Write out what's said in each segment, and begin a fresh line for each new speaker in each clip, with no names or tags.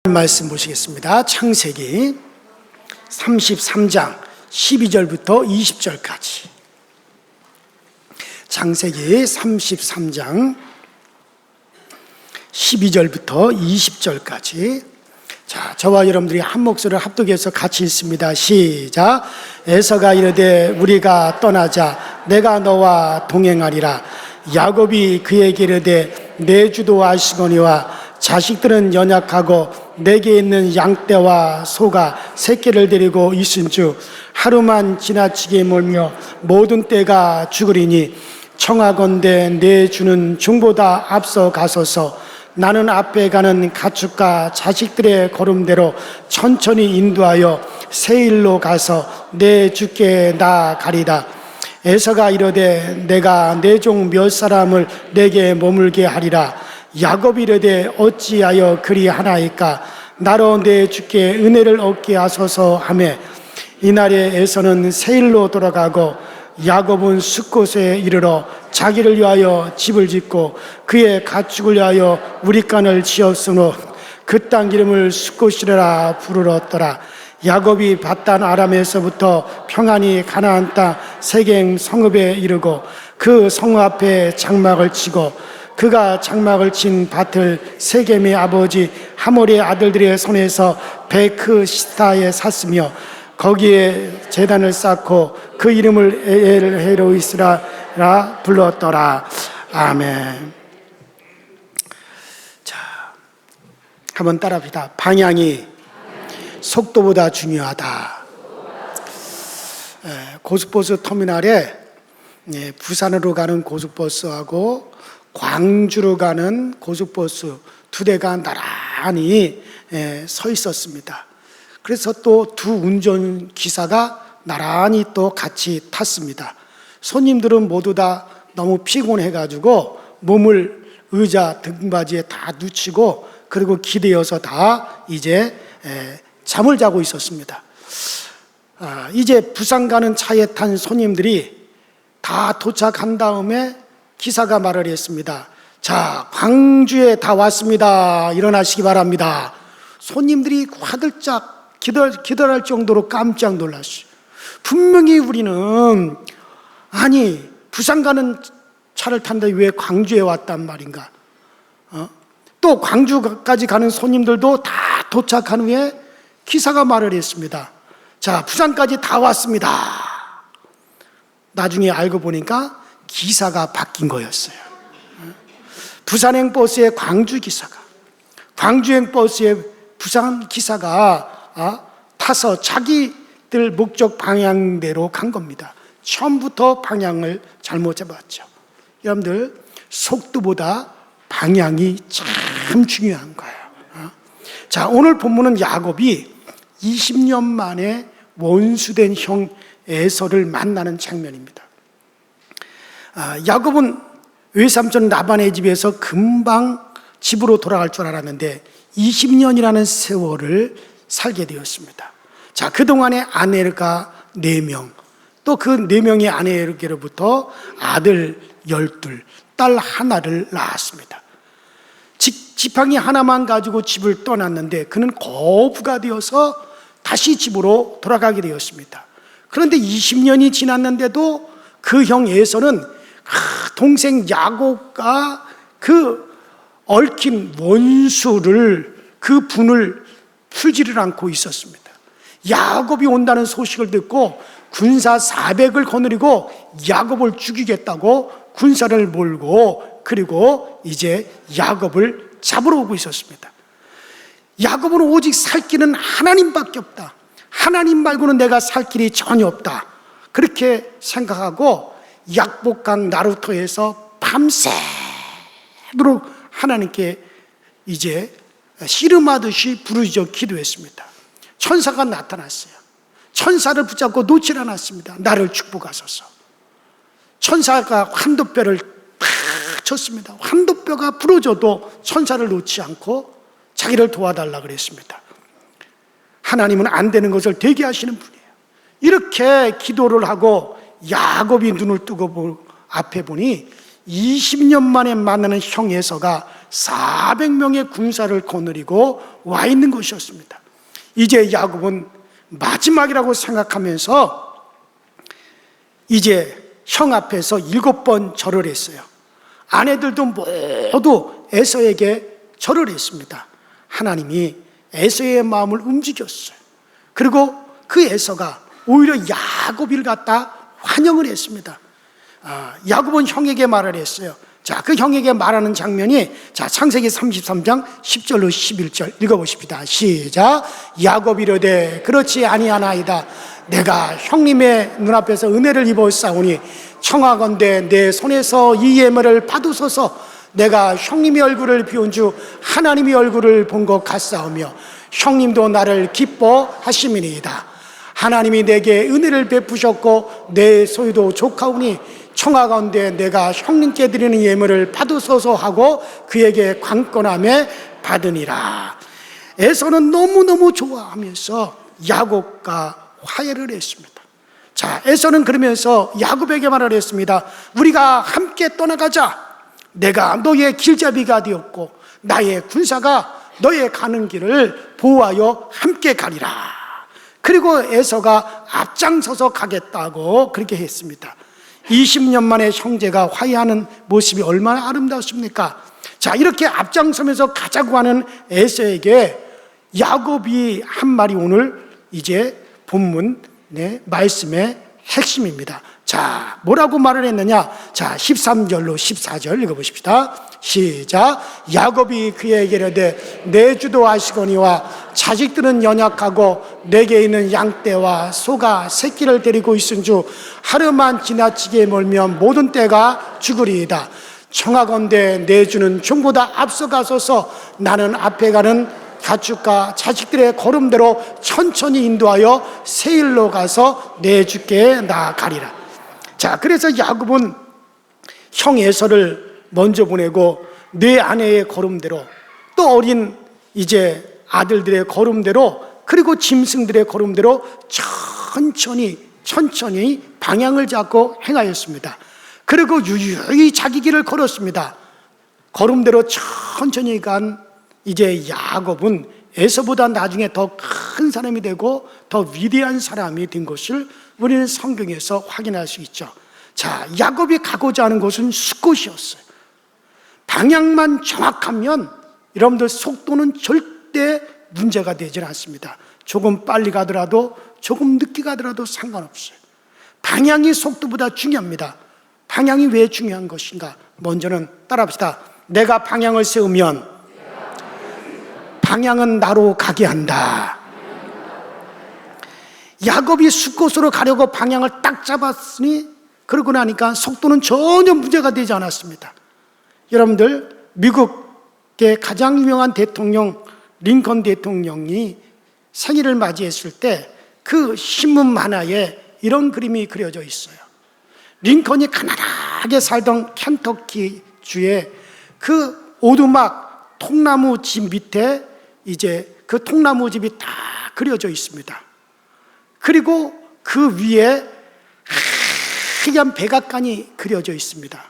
말씀 보시겠습니다. 창세기 33장 12절부터 20절까지. 창세기 33장 12절부터 20절까지. 자, 저와 여러분들이 한 목소리를 합독해서 같이 읽습니다. 시작. 에서가 이르되 우리가 떠나자, 내가 너와 동행하리라. 야곱이 그에게 이르되 내 주도 아시거니와 자식들은 연약하고 내게 있는 양떼와 소가 새끼를 데리고 있은즉 하루만 지나치게 몰며 모든 떼가 죽으리니 청하건대 내 주는 중보다 앞서 가소서. 나는 앞에 가는 가축과 자식들의 걸음대로 천천히 인도하여 세일로 가서 내 주께 나아가리다. 에서가 이르되 내가 내 종 몇 사람을 내게 머물게 하리라. 야곱이 이르되 어찌하여 그리하나이까. 나로 내 주께 은혜를 얻게 하소서 하매 이날에 에서는 세일로 돌아가고 야곱은 숫곳에 이르러 자기를 위하여 집을 짓고 그의 가축을 위하여 우리간을 지었으므로 그 땅 이름을 숫곳이라 부르렀더라. 야곱이 밧단 아람에서부터 평안히 가나안 땅 세겜 성읍에 이르고 그 성읍 앞에 장막을 치고 그가 장막을 친 밭을 세겜의 아버지 하몰의 아들들의 손에서 베크시타에 샀으며 거기에 제단을 쌓고 그 이름을 엘헤로이스라 불렀더라. 아멘. 자, 한번 따라합시다. 방향이 속도보다 중요하다. 고속버스 터미널에 부산으로 가는 고속버스하고 광주로 가는 고속버스 두 대가 나란히 서 있었습니다. 그래서 또 두 운전기사가 나란히 또 같이 탔습니다. 손님들은 모두 다 너무 피곤해가지고 몸을 의자 등받이에 다 눕히고 그리고 기대어서 다 이제 잠을 자고 있었습니다. 이제 부산 가는 차에 탄 손님들이 다 도착한 다음에 기사가 말을 했습니다. 자, 광주에 다 왔습니다. 일어나시기 바랍니다. 손님들이 화들짝 기절할 정도로 깜짝 놀랐어요. 분명히 우리는 아니 부산 가는 차를 탄데 왜 광주에 왔단 말인가? 또 광주까지 가는 손님들도 다 도착한 후에 기사가 말을 했습니다. 자, 부산까지 다 왔습니다. 나중에 알고 보니까 기사가 바뀐 거였어요. 부산행 버스의 광주 기사가, 광주행 버스의 부산 기사가 타서 자기들 목적 방향대로 간 겁니다. 처음부터 방향을 잘못 잡았죠. 여러분들, 속도보다 방향이 참 중요한 거예요. 자, 오늘 본문은 야곱이 20년 만에 원수된 형 에서를 만나는 장면입니다. 야곱은 외삼촌 라반의 집에서 금방 집으로 돌아갈 줄 알았는데 20년이라는 세월을 살게 되었습니다. 자, 그동안에 아내가 4명, 또 그 4명의 아내에게로부터 아들 12, 딸 하나를 낳았습니다. 지팡이 하나만 가지고 집을 떠났는데 그는 거부가 되어서 다시 집으로 돌아가게 되었습니다. 그런데 20년이 지났는데도 그 형 에서는 동생 야곱과 그 얽힌 원수를, 그 분을 풀지를 않고 있었습니다. 야곱이 온다는 소식을 듣고 군사 400을 거느리고 야곱을 죽이겠다고 군사를 몰고 그리고 이제 야곱을 잡으러 오고 있었습니다. 야곱은 오직 살 길은 하나님밖에 없다. 하나님 말고는 내가 살 길이 전혀 없다. 그렇게 생각하고 약복강 나루터에서 밤새도록 하나님께 이제 씨름하듯이 부르짖어 기도했습니다. 천사가 나타났어요. 천사를 붙잡고 놓질 않았습니다. 나를 축복하소서. 천사가 환도뼈를 팍 쳤습니다. 환도뼈가 부러져도 천사를 놓지 않고 자기를 도와달라 그랬습니다. 하나님은 안 되는 것을 되게 하시는 분이에요. 이렇게 기도를 하고 야곱이 눈을 뜨고 앞에 보니 20년 만에 만나는 형 에서가 400명의 군사를 거느리고 와 있는 것이었습니다. 이제 야곱은 마지막이라고 생각하면서 이제 형 앞에서 7번 절을 했어요. 아내들도 모두 에서에게 절을 했습니다. 하나님이 에서의 마음을 움직였어요. 그리고 그 에서가 오히려 야곱을 갖다 환영을 했습니다. 야곱은 형에게 말을 했어요. 자, 그 형에게 말하는 장면이 창세기 33장 10절로 11절 읽어보십시다. 시작. 야곱이 이르되 그렇지 아니하나이다. 내가 형님의 눈앞에서 은혜를 입었사오니 청하건대 내 손에서 이 예물을 받으소서. 내가 형님의 얼굴을 비운 주 하나님의 얼굴을 본 것 같사오며 형님도 나를 기뻐하심이니이다. 하나님이 내게 은혜를 베푸셨고 내 소유도 족하오니 청하건대 내가 형님께 드리는 예물을 받으소서 하고 그에게 관건함에 받으니라. 에서는 너무너무 좋아하면서 야곱과 화해를 했습니다. 자, 에서는 그러면서 야곱에게 말을 했습니다. 우리가 함께 떠나가자. 내가 너의 길잡이가 되었고 나의 군사가 너의 가는 길을 보호하여 함께 가리라. 그리고 에서가 앞장서서 가겠다고 그렇게 했습니다. 20년 만에 형제가 화해하는 모습이 얼마나 아름다웠습니까? 자, 이렇게 앞장서면서 가자고 하는 에서에게 야곱이 한 말이 오늘 이제 본문 말씀의 핵심입니다. 자, 뭐라고 말을 했느냐? 자, 13절로 14절 읽어보십시다. 시작. 야곱이 그에게 이르되 내 주도 아시거니와 자식들은 연약하고 내게 있는 양떼와 소가 새끼를 데리고 있은 주 하루만 지나치게 멀면 모든 떼가 죽으리이다. 청하건대 내 주는 종보다 앞서가소서. 나는 앞에 가는 가축과 자식들의 걸음대로 천천히 인도하여 세일로 가서 내 주께 나아가리라. 자, 그래서 야곱은 형 에서를 먼저 보내고 내 아내의 걸음대로 또 어린 이제 아들들의 걸음대로 그리고 짐승들의 걸음대로 천천히 방향을 잡고 행하였습니다. 그리고 유유히 자기 길을 걸었습니다. 걸음대로 천천히 간 이제 야곱은 에서보다 나중에 더 큰 사람이 되고 더 위대한 사람이 된 것을 우리는 성경에서 확인할 수 있죠. 자, 야곱이 가고자 하는 곳은 숫곳이었어요. 방향만 정확하면 여러분들 속도는 절대 문제가 되질 않습니다. 조금 빨리 가더라도 조금 늦게 가더라도 상관없어요. 방향이 속도보다 중요합니다. 방향이 왜 중요한 것인가? 먼저는 따라합시다. 내가 방향을 세우면 방향은 나로 가게 한다. 야곱이 숫곳으로 가려고 방향을 딱 잡았으니 그러고 나니까 속도는 전혀 문제가 되지 않았습니다. 여러분들, 미국의 가장 유명한 대통령 링컨 대통령이 생일을 맞이했을 때 그 신문 만화에 이런 그림이 그려져 있어요. 링컨이 가난하게 살던 켄터키 주에 그 오두막 통나무 집 밑에 이제 그 통나무 집이 다 그려져 있습니다. 그리고 그 위에 하얀 백악관이 그려져 있습니다.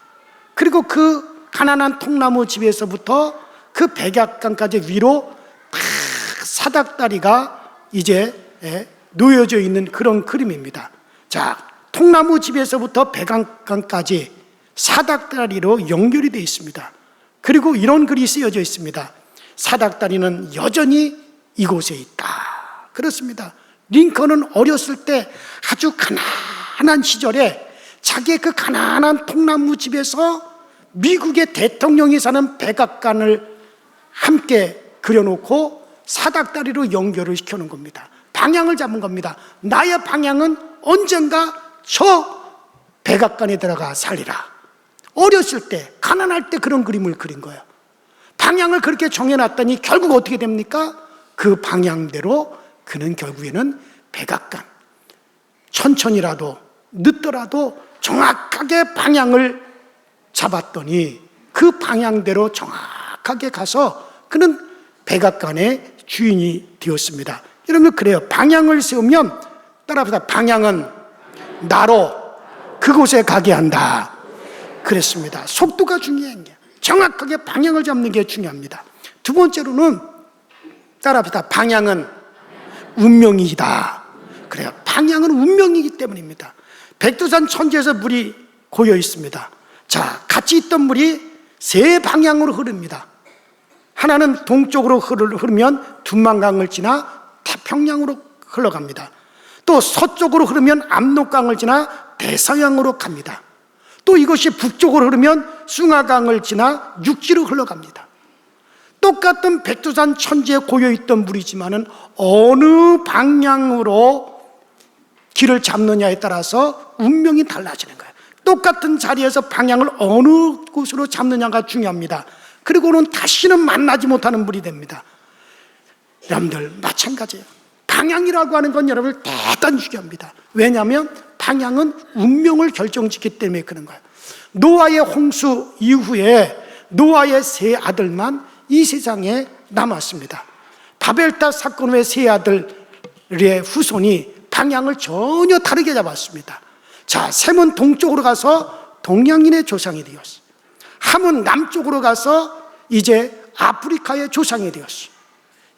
그리고 그 가난한 통나무 집에서부터 그 백악관까지 위로 사닥다리가 이제 놓여져 있는 그런 그림입니다. 자, 통나무 집에서부터 백악관까지 사닥다리로 연결이 되어 있습니다. 그리고 이런 글이 쓰여져 있습니다. 사닥다리는 여전히 이곳에 있다. 그렇습니다. 링컨은 어렸을 때 아주 가난한 시절에 자기의 그 가난한 통나무 집에서 미국의 대통령이 사는 백악관을 함께 그려놓고 사닥다리로 연결을 시켜놓은 겁니다. 방향을 잡은 겁니다. 나의 방향은 언젠가 저 백악관에 들어가 살리라. 어렸을 때, 가난할 때 그런 그림을 그린 거예요. 방향을 그렇게 정해놨더니 결국 어떻게 됩니까? 그 방향대로 그는 결국에는 백악관, 천천히라도 늦더라도 정확하게 방향을 잡았더니 그 방향대로 정확하게 가서 그는 백악관의 주인이 되었습니다. 여러분, 그래요. 방향을 세우면 따라합시다. 방향은 나로 그곳에 가게 한다. 그랬습니다. 속도가 중요한 게. 정확하게 방향을 잡는 게 중요합니다. 두 번째로는 따라합시다. 방향은 운명이다. 그래요. 방향은 운명이기 때문입니다. 백두산 천지에서 물이 고여 있습니다. 자, 같이 있던 물이 세 방향으로 흐릅니다. 하나는 동쪽으로 흐르면 두만강을 지나 태평양으로 흘러갑니다. 또 서쪽으로 흐르면 압록강을 지나 대서양으로 갑니다. 또 이것이 북쪽으로 흐르면 숭하강을 지나 육지로 흘러갑니다. 똑같은 백두산 천지에 고여있던 물이지만은 어느 방향으로 길을 잡느냐에 따라서 운명이 달라지는 거예요. 똑같은 자리에서 방향을 어느 곳으로 잡느냐가 중요합니다. 그리고는 다시는 만나지 못하는 물이 됩니다. 여러분들 마찬가지예요. 방향이라고 하는 건 여러분을 대단히 중요합니다. 왜냐하면 방향은 운명을 결정짓기 때문에 그런 거예요. 노아의 홍수 이후에 노아의 세 아들만 이 세상에 남았습니다. 바벨탑 사건 후에 세 아들의 후손이 방향을 전혀 다르게 잡았습니다. 자, 셈은 동쪽으로 가서 동양인의 조상이 되었어요. 함은 남쪽으로 가서 이제 아프리카의 조상이 되었어요.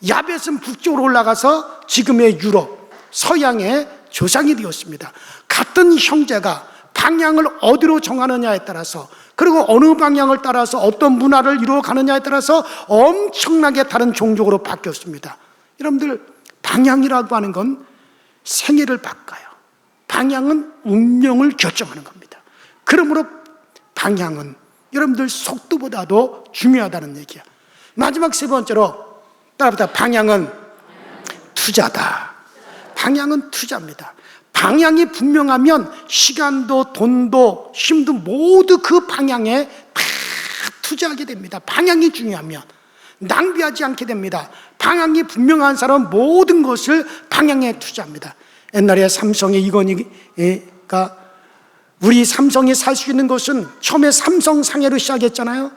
야벳은 북쪽으로 올라가서 지금의 유럽, 서양의 조상이 되었습니다. 같은 형제가 방향을 어디로 정하느냐에 따라서, 그리고 어느 방향을 따라서 어떤 문화를 이루어가느냐에 따라서 엄청나게 다른 종족으로 바뀌었습니다. 여러분들, 방향이라고 하는 건 생애를 바꿔요. 방향은 운명을 결정하는 겁니다. 그러므로 방향은 여러분들 속도보다도 중요하다는 얘기야. 마지막 세 번째로 따라합니다. 방향은 투자다. 방향은 투자입니다. 방향이 분명하면 시간도 돈도 힘도 모두 그 방향에 다 투자하게 됩니다. 방향이 중요하면 낭비하지 않게 됩니다. 방향이 분명한 사람은 모든 것을 방향에 투자합니다. 옛날에 삼성의 이건희가 우리 삼성이 살 수 있는 것은 처음에 삼성상해로 시작했잖아요.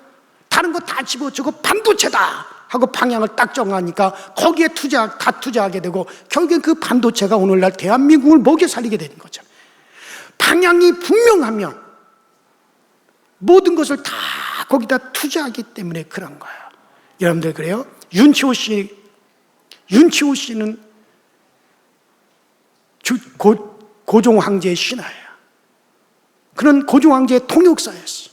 다른 거 다 집어치고 반도체다 하고 방향을 딱 정하니까 거기에 다 투자하게 되고 결국엔 그 반도체가 오늘날 대한민국을 먹여 살리게 되는 거죠. 방향이 분명하면 모든 것을 다 거기다 투자하기 때문에 그런 거예요. 여러분들 그래요? 윤치호 씨는 고종 황제의 신하예요. 그는 고종 황제의 통역사였어요.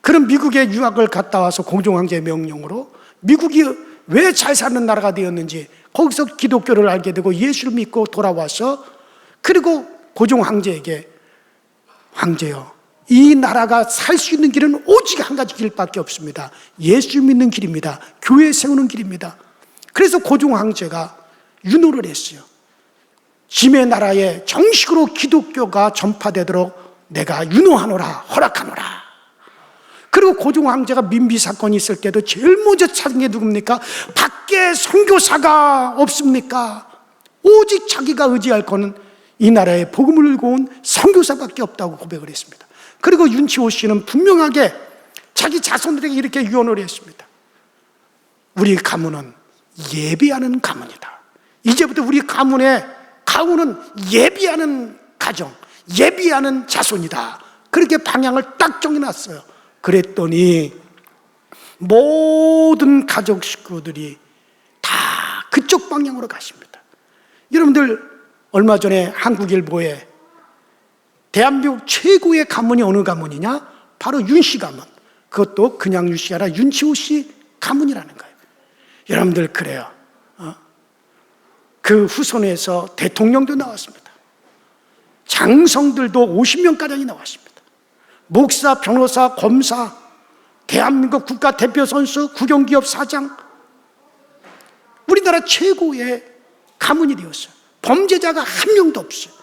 그런 미국에 유학을 갔다 와서 고종 황제의 명령으로 미국이 왜 잘 사는 나라가 되었는지 거기서 기독교를 알게 되고 예수를 믿고 돌아와서, 그리고 고종 황제에게 황제요, 이 나라가 살 수 있는 길은 오직 한 가지 길밖에 없습니다. 예수 믿는 길입니다. 교회 세우는 길입니다. 그래서 고종 황제가 윤호를 했어요. 짐의 나라에 정식으로 기독교가 전파되도록 내가 윤호하노라, 허락하노라. 그리고 고종 황제가 민비 사건이 있을 때도 제일 먼저 찾은 게 누굽니까? 밖에 선교사가 없습니까? 오직 자기가 의지할 거는 이 나라에 복음을 들고 온 선교사밖에 없다고 고백을 했습니다. 그리고 윤치호 씨는 분명하게 자기 자손들에게 이렇게 유언을 했습니다. 우리 가문은 예비하는 가문이다. 이제부터 우리 가문은 예비하는 가정, 예비하는 자손이다. 그렇게 방향을 딱 정해놨어요. 그랬더니 모든 가족 식구들이 다 그쪽 방향으로 가십니다. 여러분들 얼마 전에 한국일보에 대한민국 최고의 가문이 어느 가문이냐? 바로 윤씨 가문. 그것도 그냥 윤씨 아니라 윤치호 씨 가문이라는 거예요. 여러분들 그래요. 그 후손에서 대통령도 나왔습니다. 장성들도 50명가량이 나왔습니다. 목사, 변호사, 검사, 대한민국 국가대표 선수, 국영기업 사장, 우리나라 최고의 가문이 되었어요. 범죄자가 한 명도 없어요.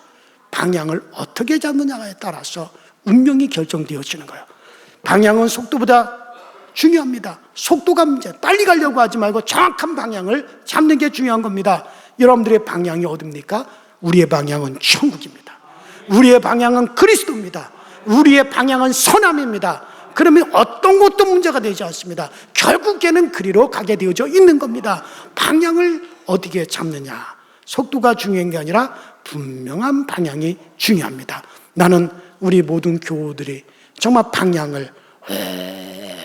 방향을 어떻게 잡느냐에 따라서 운명이 결정되어지는 거예요. 방향은 속도보다 중요합니다. 속도가 문제, 빨리 가려고 하지 말고 정확한 방향을 잡는 게 중요한 겁니다. 여러분들의 방향이 어딥니까? 우리의 방향은 천국입니다. 우리의 방향은 그리스도입니다. 우리의 방향은 선함입니다. 그러면 어떤 것도 문제가 되지 않습니다. 결국에는 그리로 가게 되어져 있는 겁니다. 방향을 어떻게 잡느냐, 속도가 중요한 게 아니라 분명한 방향이 중요합니다. 나는 우리 모든 교우들이 정말 방향을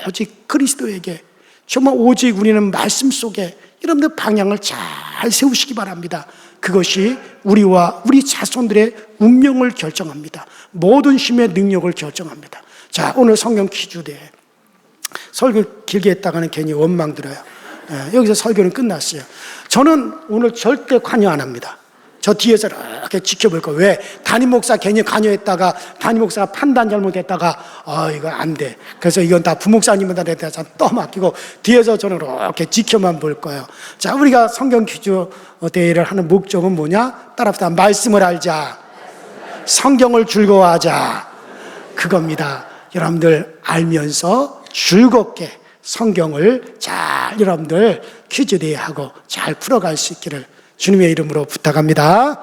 오직 그리스도에게, 정말 오직 우리는 말씀 속에 여러분들 방향을 잘 세우시기 바랍니다. 그것이 우리와 우리 자손들의 운명을 결정합니다. 모든 힘의 능력을 결정합니다. 자, 오늘 성경 퀴즈대. 설교 길게 했다가는 괜히 원망 들어요. 여기서 설교는 끝났어요. 저는 오늘 절대 관여 안 합니다. 저 뒤에서 이렇게 지켜볼 거예요. 왜? 담임 목사 괜히 관여했다가 담임 목사가 판단 잘못했다가 이거 안 돼. 그래서 이건 다 부목사님들한테 대해서 떠맡기고 뒤에서 저는 이렇게 지켜만 볼 거예요. 자, 우리가 성경 퀴즈 대회를 하는 목적은 뭐냐? 따라합시다. 말씀을 알자. 성경을 즐거워하자. 그겁니다. 여러분들 알면서 즐겁게 성경을 잘 여러분들 퀴즈 대회하고 잘 풀어갈 수 있기를 주님의 이름으로 부탁합니다.